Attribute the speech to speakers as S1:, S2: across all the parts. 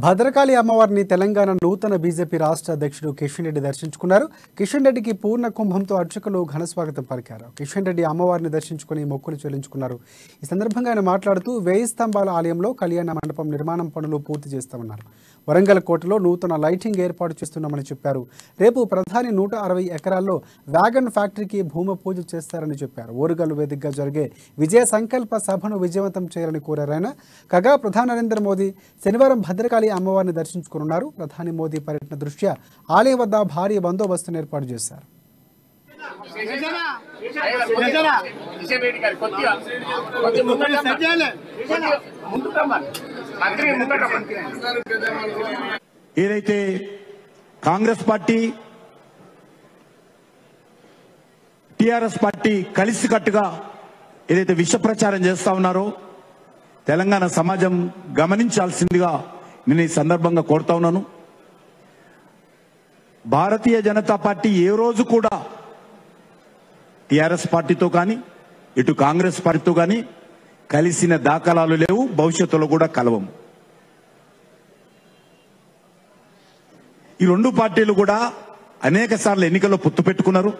S1: భద్రకాళి అమ్మవారిని తెలంగాణ నూతన బీజేపీ రాష్ట్ర అధ్యక్షుడు కిషన్ రెడ్డి దర్శించుకున్నారు. కిషన్ రెడ్డికి పూర్ణ కుంభంతో అర్చకులు ఘనస్వాగతం పలికారు. కిషన్ రెడ్డి అమ్మవారిని దర్శించుకుని మొక్కులు చెల్లించుకున్నారు. ఈ సందర్భంగా ఆయన మాట్లాడుతూ 1000 స్తంభాల ఆలయంలో కళ్యాణ మండపం నిర్మాణం పనులు పూర్తి చేస్తామన్నారు. వరంగల్ కోటలో నూతన లైటింగ్ ఏర్పాటు చేస్తున్నామని చెప్పారు. రేపు ప్రధాని 160 ఎకరాల్లో వ్యాగన్ ఫ్యాక్టరీకి భూమి పూజ చేస్తారని చెప్పారు. ఓరుగల్లు వేదికగా జరిగే విజయ సంకల్ప సభను విజయవంతం చేయాలని కోరారు ఆయన. కాగా ప్రధాని నరేంద్ర మోదీ శనివారం భద్రకాళి అమ్మవారిని దర్శించుకున్నారు. ప్రధాని మోదీ పర్యటన దృష్ట్యా ఆలయం వద్ద భారీ బందోబస్తును ఏర్పాటు చేశారు.
S2: ఏదైతే కాంగ్రెస్ పార్టీ టిఆర్ఎస్ పార్టీ కలిసికట్టుగా ఏదైతే విష ప్రచారం చేస్తా ఉన్నారో తెలంగాణ సమాజం గమనించాల్సిందిగా నేను ఈ సందర్భంగా కోరుతా ఉన్నాను. భారతీయ జనతా పార్టీ ఏ రోజు కూడా టిఆర్ఎస్ పార్టీతో కానీ ఇటు కాంగ్రెస్ పార్టీతో కానీ కలిసిన దాఖలాలు లేవు, భవిష్యత్తులో కూడా కలవము. ఈ రెండు పార్టీలు కూడా అనేక సార్లు ఎన్నికల్లో పొత్తు పెట్టుకున్నారు.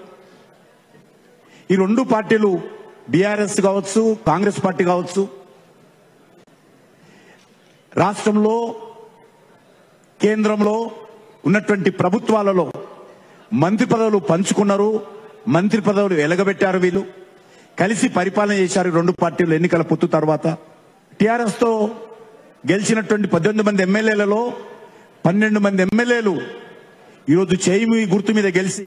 S2: ఈ రెండు పార్టీలు బీఆర్ఎస్ కావచ్చు, కాంగ్రెస్ పార్టీ కావచ్చు, రాష్ట్రంలో కేంద్రంలో ఉన్నటువంటి ప్రభుత్వాలలో మంత్రి పదవులు పంచుకున్నారు, మంత్రి పదవులు ఎలగబెట్టారు. వీళ్ళు కలిసి పరిపాలన చేశారు. రెండు పార్టీలు ఎన్నికల పొత్తు తర్వాత టిఆర్ఎస్ తో గెలిచినటువంటి 18 మంది ఎమ్మెల్యేలలో 12 మంది ఎమ్మెల్యేలు ఈరోజు చేయి గుర్తు మీద గెలిచి